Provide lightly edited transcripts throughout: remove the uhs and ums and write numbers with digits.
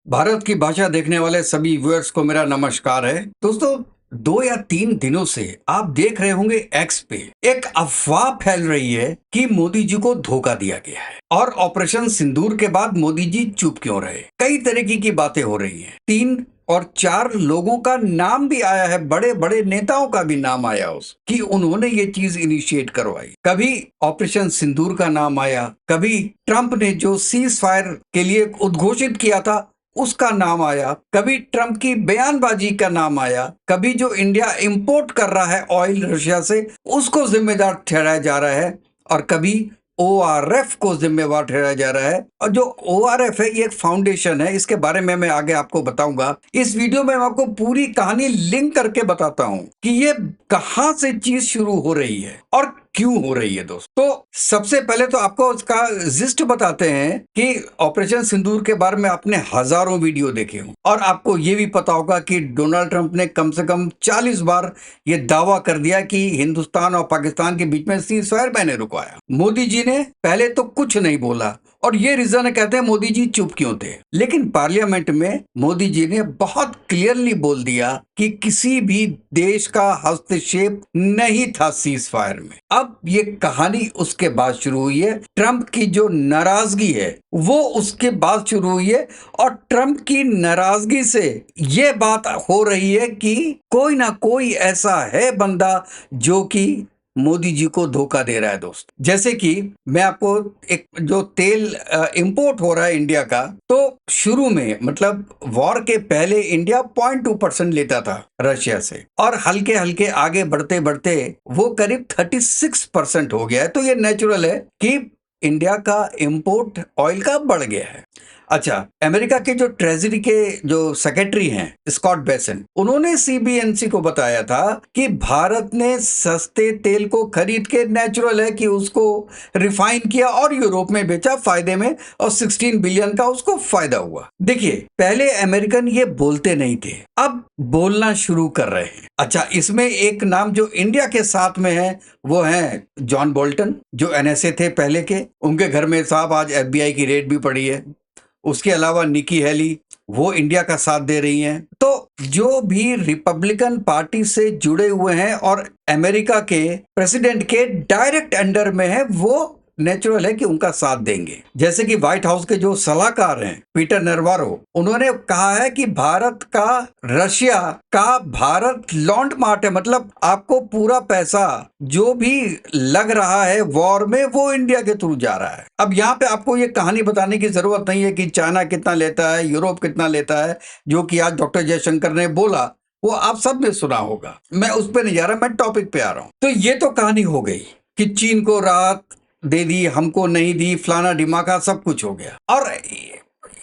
भारत की भाषा देखने वाले सभी व्यूअर्स को मेरा नमस्कार है। दोस्तों, 2 या 3 दिनों से आप देख रहे होंगे एक्स पे एक अफवाह फैल रही है कि मोदी जी को धोखा दिया गया है और ऑपरेशन सिंदूर के बाद मोदी जी चुप क्यों रहे। कई तरीके की बातें हो रही हैं। 3 और 4 लोगों का नाम भी आया है, बड़े बड़े नेताओं का भी नाम आया उस कि उन्होंने ये चीज इनिशिएट करवाई। कभी ऑपरेशन सिंदूर का नाम आया, कभी ट्रंप ने जो सीज फायर के लिए उद्घोषित किया था उसका नाम आया, कभी ट्रंप की बयानबाजी का नाम आया, कभी जो इंडिया इंपोर्ट कर रहा है ऑयल रशिया से उसको जिम्मेदार ठहराया जा रहा है, और कभी ओआरएफ को जिम्मेवार ठहराया जा रहा है। और जो ओआरएफ है ये एक फाउंडेशन है, इसके बारे में मैं आगे आपको बताऊंगा। इस वीडियो में मैं आपको पूरी कहानी लिंक करके बताता हूं कि ये कहां से चीज शुरू हो रही है और क्यों हो रही है। दोस्तों, तो सबसे पहले तो आपको उसका जिस्ट बताते हैं कि ऑपरेशन सिंदूर के बारे में आपने हजारों वीडियो देखे हों और आपको ये भी पता होगा कि डोनाल्ड ट्रंप ने कम से कम 40 बार ये दावा कर दिया कि हिंदुस्तान और पाकिस्तान के बीच में सीज फायर मैंने रुकवाया। मोदी जी ने पहले तो कुछ नहीं बोला और ये रीजन है, कहते हैं मोदी जी चुप क्यों थे। लेकिन पार्लियामेंट में मोदी जी ने बहुत क्लियरली बोल दिया कि किसी भी देश का हस्तक्षेप नहीं था सीज फायर में। अब ये कहानी उसके बाद शुरू हुई है। ट्रंप की जो नाराजगी है वो उसके बाद शुरू हुई है और ट्रंप की नाराजगी से ये बात हो रही है कि कोई ना कोई ऐसा है बंदा जो कि मोदी जी को धोखा दे रहा है। दोस्त, जैसे कि मैं आपको एक जो तेल इंपोर्ट हो रहा है इंडिया का, तो शुरू में मतलब वॉर के पहले इंडिया 0.2% लेता था रशिया से और हल्के हल्के आगे बढ़ते बढ़ते वो करीब 36% हो गया है। तो ये नेचुरल है कि इंडिया का इंपोर्ट ऑयल का बढ़ गया है। अच्छा, अमेरिका के जो ट्रेजरी के जो सेक्रेटरी हैं स्कॉट बेसेंट, उन्होंने सीबीएनसी को बताया था कि भारत ने सस्ते तेल को खरीद के, नेचुरल है कि उसको रिफाइन किया और यूरोप में बेचा फायदे में, और 16 बिलियन का उसको फायदा हुआ। देखिए, पहले अमेरिकन ये बोलते नहीं थे, अब बोलना शुरू कर रहे हैं। अच्छा, इसमें एक नाम जो इंडिया के साथ में है वो है जॉन बोल्टन, जो एनएसए थे पहले के, उनके घर में साहब आज एफबीआई की रेड भी पड़ी है। उसके अलावा निकी हेली, वो इंडिया का साथ दे रही हैं। तो जो भी रिपब्लिकन पार्टी से जुड़े हुए हैं और अमेरिका के प्रेसिडेंट के डायरेक्ट अंडर में है, वो नेचुरल है कि उनका साथ देंगे। जैसे कि व्हाइट हाउस के जो सलाहकार हैं पीटर नरवारो, उन्होंने कहा है कि भारत का रशिया का भारत लॉन्ड मार्ट है, मतलब आपको पूरा पैसा जो भी लग रहा है वॉर में वो इंडिया के थ्रू जा रहा है। अब यहाँ पे आपको ये कहानी बताने की जरूरत नहीं है कि चाइना कितना लेता है, यूरोप कितना लेता है, जो कि आज डॉक्टर जयशंकर ने बोला वो आप सब ने सुना होगा। मैं उस पर नहीं जा रहा, मैं टॉपिक पे आ रहा हूँ। तो ये तो कहानी हो गई कि चीन को राहत दे दी, हमको नहीं दी, फलाना डिमाका सब कुछ हो गया। और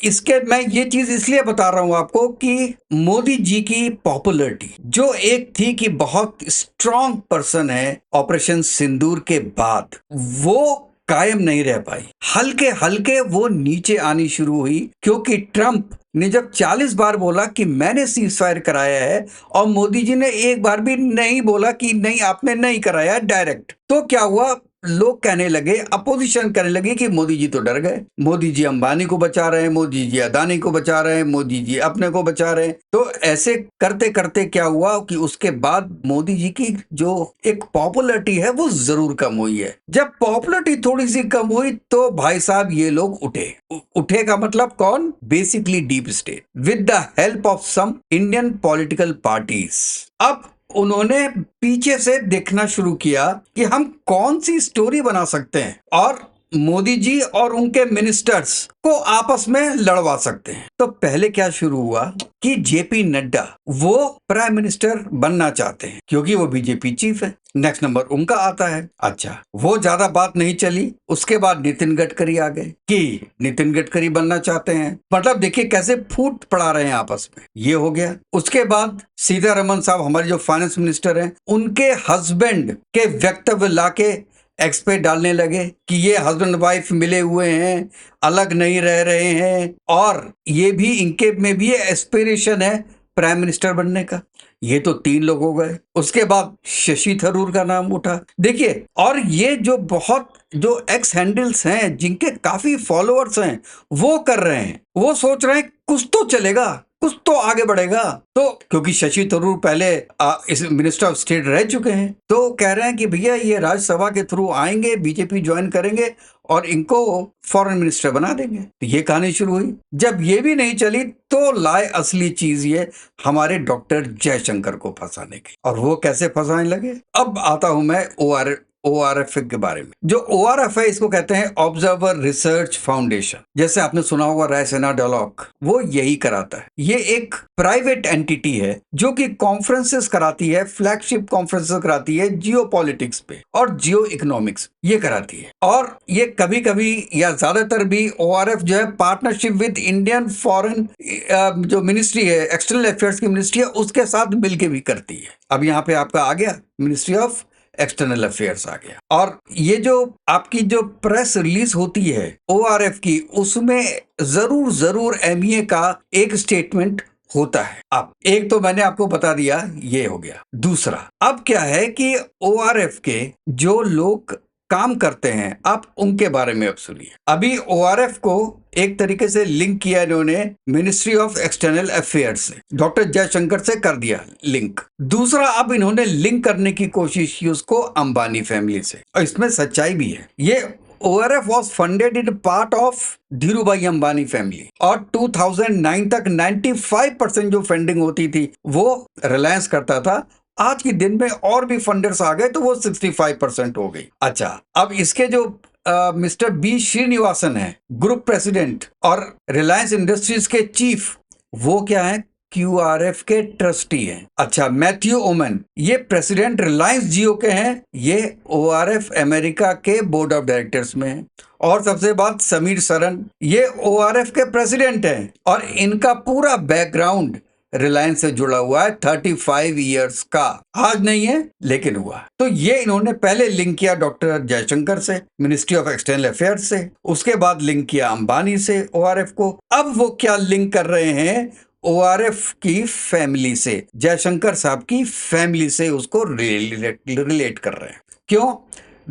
इसके मैं ये चीज इसलिए बता रहा हूं आपको कि मोदी जी की पॉपुलैरिटी जो एक थी कि बहुत स्ट्रांग पर्सन है, ऑपरेशन सिंदूर के बाद वो कायम नहीं रह पाई। हल्के हल्के वो नीचे आनी शुरू हुई, क्योंकि ट्रंप ने जब 40 बार बोला कि मैंने सीज फायर कराया है और मोदी जी ने एक बार भी नहीं बोला कि नहीं आपने नहीं कराया डायरेक्ट, तो क्या हुआ, लोग कहने लगे, अपोजिशन कहने लगी कि मोदी जी तो डर गए, मोदी जी अंबानी को बचा रहे हैं, मोदी जी अदानी को बचा रहे हैं, मोदी जी अपने को बचा रहे हैं। तो ऐसे करते करते क्या हुआ कि उसके बाद मोदी जी की जो एक पॉपुलैरिटी है वो जरूर कम हुई है। जब पॉपुलैरिटी थोड़ी सी कम हुई तो भाई साहब ये लोग उठे। उठे का मतलब कौन? Basically deep state with the help of some Indian political parties. अब उन्होंने पीछे से देखना शुरू किया कि हम कौन सी स्टोरी बना सकते हैं और मोदी जी और उनके मिनिस्टर्स को आपस में लड़वा सकते हैं। तो पहले क्या शुरू हुआ कि जेपी नड्डा वो प्राइम मिनिस्टर बनना चाहते हैं क्योंकि वो बीजेपी चीफ है, नेक्स्ट नंबर उनका आता है। अच्छा, वो ज्यादा बात नहीं चली। उसके बाद नितिन गडकरी आ गए कि नितिन गडकरी बनना चाहते हैं। मतलब देखिए कैसे फूट पड़ा रहे हैं आपस में, ये हो गया। उसके बाद सीतारमन साहब हमारे जो फाइनेंस मिनिस्टर हैं, उनके हस्बैंड के वक्तव्य लाके एक्स पे डालने लगे कि ये हस्बैंड वाइफ मिले हुए हैं, अलग नहीं रह रहे हैं, और ये भी इनके में भी एस्पिरेशन है प्राइम मिनिस्टर बनने का। ये तो 3 लोग हो गए। उसके बाद शशि थरूर का नाम उठा। देखिए, और ये जो एक्स हैंडल्स हैं जिनके काफी फॉलोअर्स हैं, वो कर रहे हैं, वो सोच रहे हैं कुछ तो चलेगा, कुछ तो आगे बढ़ेगा। तो क्योंकि शशि थरूर पहले इस मिनिस्टर ऑफ स्टेट रह चुके हैं, तो कह रहे हैं कि भैया ये राज्यसभा के थ्रू आएंगे, बीजेपी ज्वाइन करेंगे और इनको फॉरेन मिनिस्टर बना देंगे। तो ये कहानी शुरू हुई। जब ये भी नहीं चली तो लाए असली चीज, ये हमारे डॉक्टर जयशंकर को फंसाने की। और वो कैसे फंसाने लगे, अब आता हूं मैं ORF के बारे में। जो ORF है, इसको कहते हैं ऑब्जर्वर रिसर्च फाउंडेशन। जैसे आपने सुना होगा रायसेना डायलॉग, वो यही कराता है। ये एक प्राइवेट एंटिटी है जो कि कॉन्फ्रेंसेस कराती है, फ्लैगशिप कॉन्फ्रेंसेस कराती है जियोपॉलिटिक्स पे और जियो इकोनॉमिक्स, ये कराती है। और ये कभी कभी या ज्यादातर भी ORF जो है पार्टनरशिप विद इंडियन फॉरेन जो मिनिस्ट्री है, एक्सटर्नल अफेयर्स की मिनिस्ट्री है, उसके साथ मिलके भी करती है। अब यहाँ पे आपका आ गया मिनिस्ट्री ऑफ एक्सटर्नल अफेयर्स आ गया। और ये जो आपकी जो प्रेस रिलीज होती है ORF की, उसमें जरूर MEA का एक स्टेटमेंट होता है। अब एक तो मैंने आपको बता दिया, ये हो गया। दूसरा, अब क्या है कि ORF के जो लोग काम करते हैं, आप उनके बारे में अब सुनिए। अभी ORF को एक तरीके से लिंक किया इन्होंने मिनिस्ट्री ऑफ एक्सटर्नल अफेयर्स से, डॉक्टर जयशंकर से कर दिया लिंक। दूसरा, अब इन्होंने लिंक करने की कोशिश की उसको अंबानी फैमिली से, और इसमें सच्चाई भी है। ये ORF was funded in part of Dhirubhai Ambani family, और 2009 तक 95% जो फंडिंग होती थी वो रिलायंस करता था। आज के दिन में और भी फंडर्स आ गए तो वो 65% हो गई। अच्छा, अब इसके जो मिस्टर बी श्रीनिवासन है, ग्रुप प्रेसिडेंट और रिलायंस इंडस्ट्रीज के चीफ, वो क्या है, QRF के ट्रस्टी हैं। अच्छा, मैथ्यू ओमन, ये प्रेसिडेंट रिलायंस जियो के हैं, ये ORF अमेरिका के बोर्ड ऑफ डायरेक्टर्स में हैं। और सबसे बात, समीर सरन, ये ORF के प्रेसिडेंट हैं और इनका पूरा बैकग्राउंड रिलायंस से जुड़ा हुआ है, 35 इयर्स का। आज नहीं है लेकिन हुआ। तो ये इन्होंने पहले लिंक किया डॉक्टर जयशंकर से, मिनिस्ट्री ऑफ एक्सटर्नल अफेयर्स से, उसके बाद लिंक किया अंबानी से ORF को। अब वो क्या लिंक कर रहे हैं, ORF की फैमिली से, जयशंकर साहब की फैमिली से उसको रिलेट कर रहे हैं। क्यों?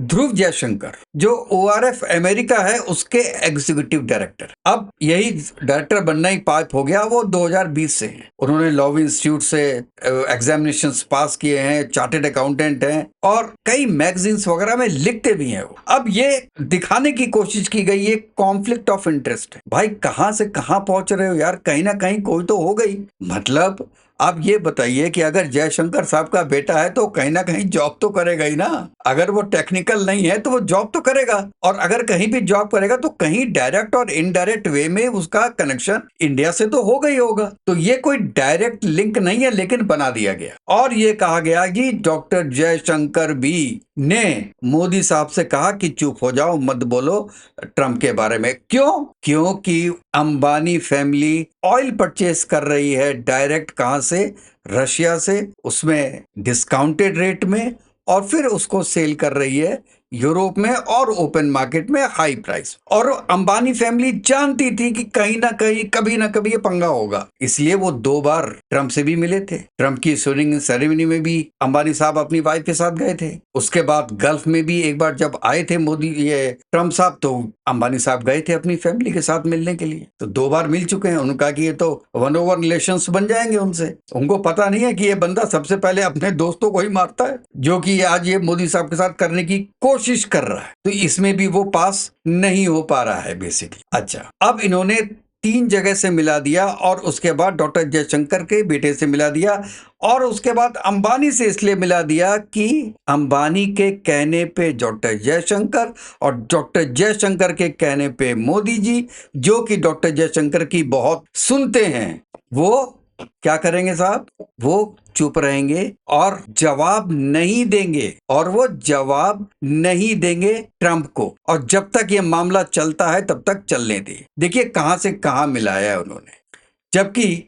ध्रुव जयशंकर जो ORF अमेरिका है उसके एग्जीक्यूटिव डायरेक्टर, अब यही डायरेक्टर बनना ही पाप हो गया, वो 2020 से हैं। उन्होंने लॉ इंस्टीट्यूट से एग्जामिनेशंस पास किए हैं, चार्टेड अकाउंटेंट हैं और कई मैगजीन्स वगैरह में लिखते भी हैं वो। अब ये दिखाने की कोशिश की गई है कॉन्फ्लिक्ट ऑफ इंटरेस्ट है। भाई कहां से कहां पहुंच रहे हो यार, कहीं ना कहीं कोई तो हो गई। मतलब आप ये बताइए कि अगर जयशंकर साहब का बेटा है तो कहीं ना कहीं जॉब तो करेगा ही ना। अगर वो टेक्निकल नहीं है तो वो जॉब तो करेगा, और अगर कहीं भी जॉब करेगा तो कहीं डायरेक्ट और इनडायरेक्ट वे में उसका कनेक्शन इंडिया से तो होगा ही होगा। तो ये कोई डायरेक्ट लिंक नहीं है, लेकिन बना दिया गया। और ये कहा गया कि डॉक्टर जयशंकर भी ने मोदी साहब से कहा कि चुप हो जाओ, मत बोलो ट्रंप के बारे में। क्यों? क्योंकि अंबानी फैमिली ऑयल परचेस कर रही है डायरेक्ट, कहां से, रशिया से, उसमें डिस्काउंटेड रेट में, और फिर उसको सेल कर रही है यूरोप में और ओपन मार्केट में हाई प्राइस। और अंबानी फैमिली जानती थी कि कहीं ना कहीं कभी ना कभी ये पंगा होगा, इसलिए वो 2 बार ट्रंप से भी मिले थे। ट्रंप की स्वेरिंग सेरेमनी में भी अंबानी साहब अपनी वाइफ के साथ गए थे। उसके बाद गल्फ में भी एक बार जब आए थे ये ट्रंप साहब, तो अंबानी साहब गए थे अपनी फैमिली के साथ मिलने के लिए। तो 2 बार मिल चुके हैं। उन्होंने कहा कि ये तो 1-on-1 रिलेशंस बन जाएंगे उनसे। उनको पता नहीं है कि ये बंदा सबसे पहले अपने दोस्तों को ही मारता है, जो कि आज ये मोदी साहब के साथ करने की कोशिश कर रहा है। तो इसमें भी वो पास नहीं हो पा रहा है बेसिकली। अच्छा, अब इन्होंने 3 जगह से मिला दिया, और उसके बाद डॉक्टर जयशंकर के बेटे से मिला दिया, और उसके बाद अंबानी से इसलिए मिला दिया कि अंबानी के कहने पे डॉक्टर जयशंकर और डॉक्टर जयशंकर के कहने पे मोदी जी, जो कि डॉक्टर जयशंकर की बहुत सुनते हैं, वो क्या करेंगे साहब, वो चुप रहेंगे और जवाब नहीं देंगे, और वो जवाब नहीं देंगे ट्रंप को। और जब तक ये मामला चलता है तब तक चलने दे। देखिए कहां से कहां मिलाया है उन्होंने। जबकि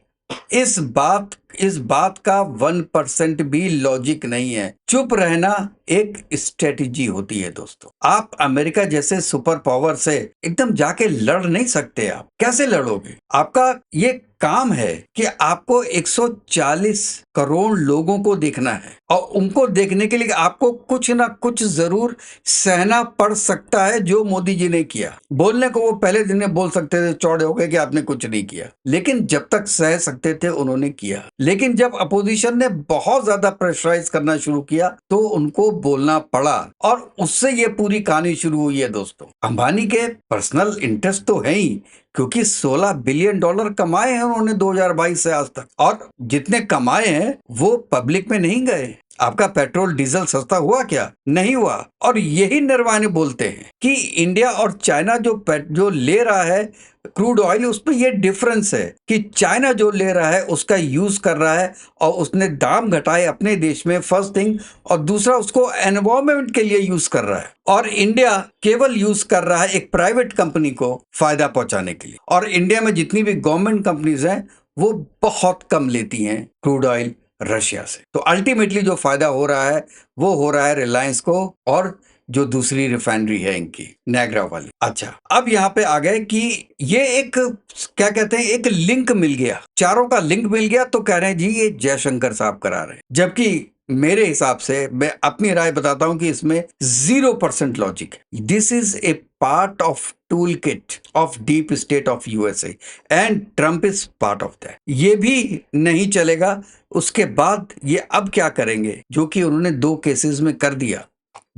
इस बात इस बात का 1% भी लॉजिक नहीं है। चुप रहना एक स्ट्रेटेजी होती है दोस्तों। आप अमेरिका जैसे सुपर पावर से एकदम जाके लड़ नहीं सकते। आप कैसे लड़ोगे? आपका ये काम है कि आपको 140 करोड़ लोगों को देखना है और उनको देखने के लिए आपको कुछ ना कुछ जरूर सहना पड़ सकता है, जो मोदी जी ने किया। बोलने को वो पहले दिन में बोल सकते थे चौड़े हो गए कि आपने कुछ नहीं किया, लेकिन जब तक सह सकते थे उन्होंने किया। लेकिन जब अपोजिशन ने बहुत ज्यादा प्रेशराइज करना शुरू किया तो उनको बोलना पड़ा और उससे ये पूरी कहानी शुरू हुई है दोस्तों। अंबानी के पर्सनल इंटरेस्ट तो है ही, क्योंकि 16 बिलियन डॉलर कमाए हैं उन्होंने 2022 से आज तक, और जितने कमाए हैं वो पब्लिक में नहीं गए। आपका पेट्रोल डीजल सस्ता हुआ क्या? नहीं हुआ। और यही निर्वाणी बोलते हैं कि इंडिया और चाइना जो ले रहा है क्रूड ऑयल, उसमें ये डिफरेंस है कि चाइना जो ले रहा है उसका यूज कर रहा है और उसने दाम घटाए अपने देश में, फर्स्ट थिंग, और दूसरा उसको एनवायरमेंट के लिए यूज कर रहा है। और इंडिया केवल यूज कर रहा है एक प्राइवेट कंपनी को फायदा पहुंचाने के लिए। और इंडिया में जितनी भी गवर्नमेंट कंपनीज हैं वो बहुत कम लेती हैं क्रूड ऑयल रशिया से। तो अल्टीमेटली जो फायदा हो रहा है वो हो रहा है रिलायंस को और जो दूसरी रिफाइनरी है इनकी, नायग्रा वाली। अच्छा, अब यहाँ पे आ गए कि ये एक क्या कहते हैं, एक लिंक मिल गया, चारों का लिंक मिल गया, तो कह रहे हैं जी ये जयशंकर साहब करा रहे हैं। जबकि मेरे हिसाब से, मैं अपनी राय बताता हूं कि इसमें 0% लॉजिक है। This is a part of tool kit of deep state of USA and Trump is part of that. ये भी नहीं चलेगा। उसके बाद ये अब क्या करेंगे, जो कि उन्होंने 2 केसेस में कर दिया।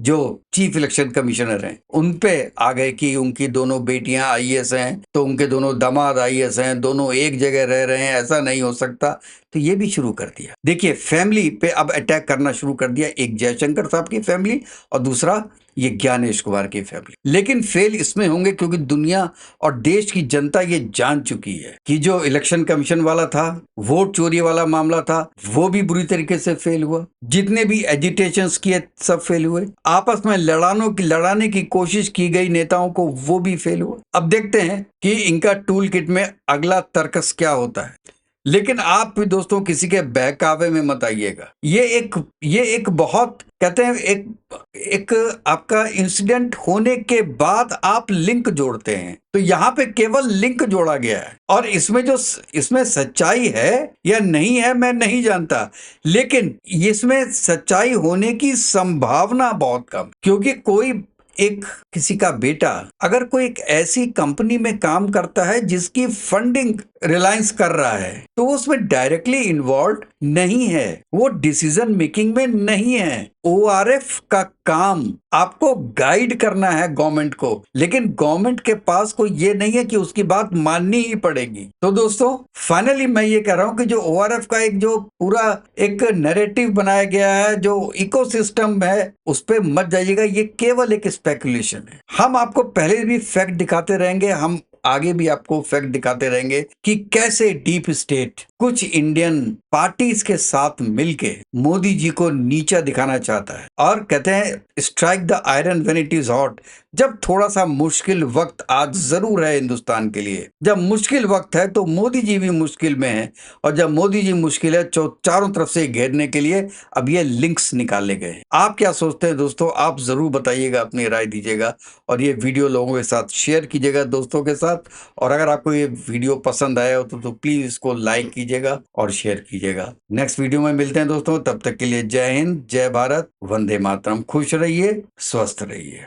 जो चीफ इलेक्शन कमिश्नर हैं उन पे आ गए कि उनकी दोनों बेटियां आईएएस हैं, तो उनके दोनों दामाद आईएएस हैं, दोनों एक जगह रह रहे हैं, ऐसा नहीं हो सकता। तो ये भी शुरू कर दिया। देखिए, फैमिली पे अब अटैक करना शुरू कर दिया, एक जयशंकर साहब की फैमिली और दूसरा ये ज्ञानेश कुमार की फैमिली। लेकिन फेल इसमें होंगे क्योंकि दुनिया और देश की जनता ये जान चुकी है कि जो इलेक्शन कमीशन वाला था, वोट चोरी वाला मामला था, वो भी बुरी तरीके से फेल हुआ। जितने भी एजिटेशंस किए सब फेल हुए। आपस में लड़ाने की कोशिश की गई नेताओं को, वो भी फेल हुआ। अब देखते हैं कि इनका टूल किट में अगला तर्कस क्या होता है। लेकिन आप भी दोस्तों किसी के बहकावे में मत आइएगा। ये एक बहुत कहते हैं, एक आपका इंसिडेंट होने के बाद आप लिंक जोड़ते हैं, तो यहाँ पे केवल लिंक जोड़ा गया है। और इसमें सच्चाई है या नहीं है मैं नहीं जानता, लेकिन इसमें सच्चाई होने की संभावना बहुत कम, क्योंकि कोई एक किसी का बेटा अगर कोई एक ऐसी कंपनी में काम करता है जिसकी फंडिंग रिलायंस कर रहा है, तो उसमें डायरेक्टली इन्वॉल्व नहीं है, वो डिसीजन मेकिंग में नहीं है। ओआरएफ का काम आपको गाइड करना है गवर्नमेंट को, लेकिन गवर्नमेंट के पास कोई ये नहीं है कि उसकी बात माननी ही पड़ेगी। तो दोस्तों फाइनली मैं ये कह रहा हूं कि जो ओआरएफ का एक जो पूरा एक नैरेटिव बनाया गया है, जो इकोसिस्टम है, उस पे मत जाइएगा। ये केवल एक स्पेकुलेशन है। हम आपको पहले भी फैक्ट दिखाते रहेंगे, हम आगे भी आपको फैक्ट दिखाते रहेंगे कि कैसे डीप स्टेट कुछ इंडियन पार्टीज के साथ मिलके मोदी जी को नीचा दिखाना चाहता है। और कहते हैं strike the iron when it is hot. जब थोड़ा सा मुश्किल वक्त आज जरूर है हिंदुस्तान के लिए, जब मुश्किल वक्त है तो मोदी जी भी मुश्किल में है, और जब मोदी जी मुश्किल है तो चारों तरफ से घेरने के लिए अब ये लिंक्स निकाले गए। आप क्या सोचते हैं दोस्तों? आप जरूर बताइएगा, अपनी राय दीजिएगा, और ये वीडियो लोगों के साथ शेयर कीजिएगा, दोस्तों के साथ। और अगर आपको ये वीडियो पसंद आया हो तो प्लीज इसको लाइक कीजिएगा और शेयर कीजिएगा। नेक्स्ट वीडियो में मिलते हैं दोस्तों, तब तक के लिए जय हिंद, जय भारत, वंदे मातरम। खुश रहिए, स्वस्थ रहिए।